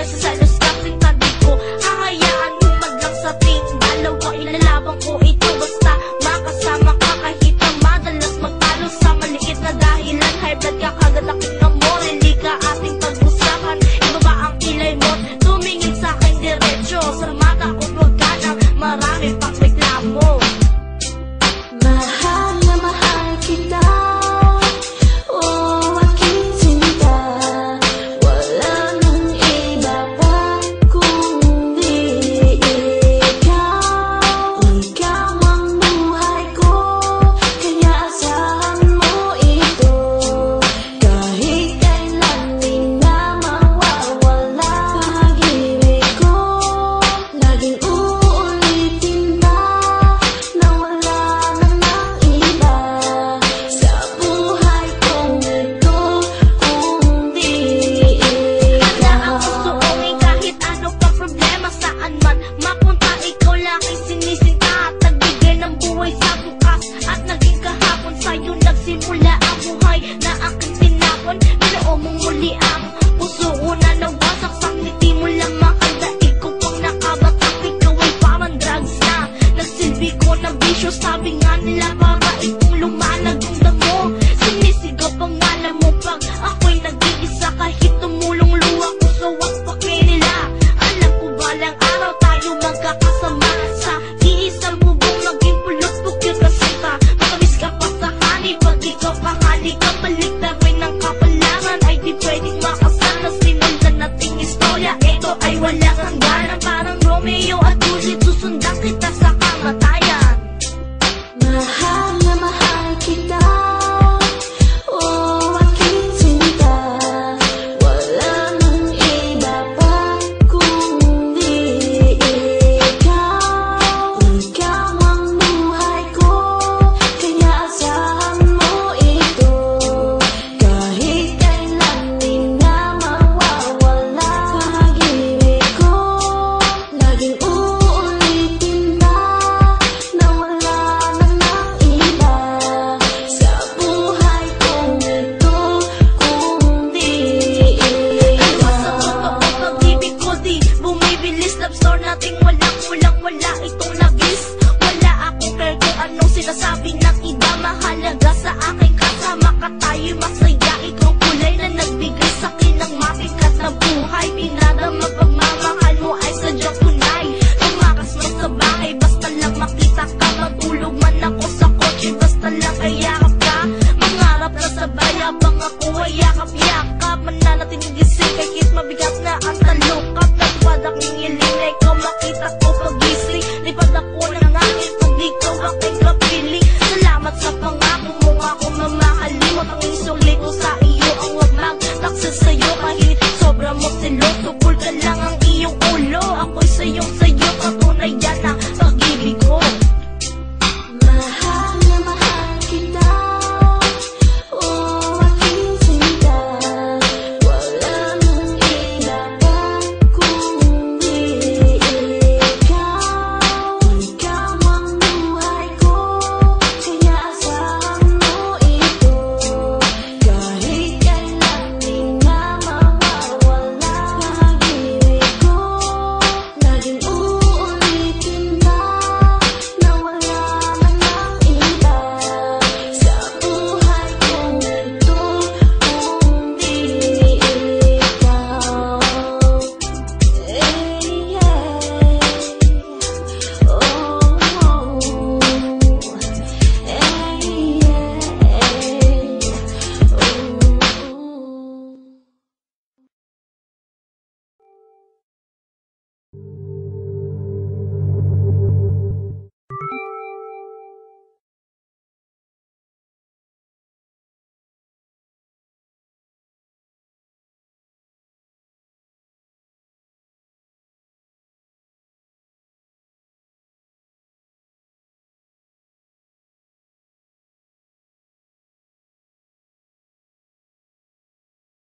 nagsasalos kasing tabi ko. Hahayaan mo man lang sa ting dalawa, ilalabang ko ito basta makasama ka. Kahit na madalas magtalo sa maliit na dahilan, high blood ka kagad aking amor, hindi ka ating pag-usapan. Ibaba ang kilay mo, tumingin sa akin diretso, sa mata ko huwag ka nang marami pang reklamo. Mahal na mahal kita, oh aking sinta, wala nang iba pa kundi ikaw. Ikaw ang buhay ko, kaya asahan mo ito. Kahit kailan di na mawawala pag-ibig ko. Laging uulitin ba na wala namang iba sa buhay kong ito kundi Handa ikaw. ang pusoongin kahit ano pa problema, saan man mapunta ikaw laging sinisinta at nagbigay ng buhay sa bukas. At naging kahapon sa'yo nagsimula ang buhay na aking tinapon. Binuo mong muli ang puso ko na nawasak sa ngiti mo lang makadaig ko pang nakabatak. Ikaw ay parang drugs na nagsilbi ko ng bisyo. Sabi nga nila para itong lumalag yung damo. Sinisigaw pangalan mo pag ako'y nag-iisa. Kahit tumulong luha ko sa wakpak nila, alam ko balang araw tayo magkakasama sa iisang bubong. Naging pulot-pukyo ka sita, matamis ka pa sa honey. Pag ikaw pahali ka, balik na rin ang kapalangan. Ay di pwedeng makasana, simulan nating istorya. Ito ay walang hangganan, parang Romeo at Juliet. Susundan kita sa kamatayan. Mahal na mahal kita, oh aking sinta, wala nang iba pa kundi ikaw. Ikaw ang buhay ko, kaya asahan mo ito. Kahit kailan di na mawawala pag-ibig ko. Laging uulitin ba na wala namang iba sa buhay kong ito kundi Ano ba sa ikaw. totoong pag-ibig ko, di bumibilis. Love story nating walang kulang, wala itong labis. Wala akong care kung anong sinasabi ng iba. Mahalaga sa akin kasama ka, tayo'y masaya. Ikaw kulay na nagbigay sa'kin ng mabigat na buhay. Pinadama pagmamahal mo ay sadyang tunay. Tumakas mo sa bahay, basta lang makita ka. Magulog man ako sa kotse, basta lang ay yakap ka. Mangarap na sabay habang ako ay yakap-yakap. Mananatiling gising kahit mabigat na ang tali.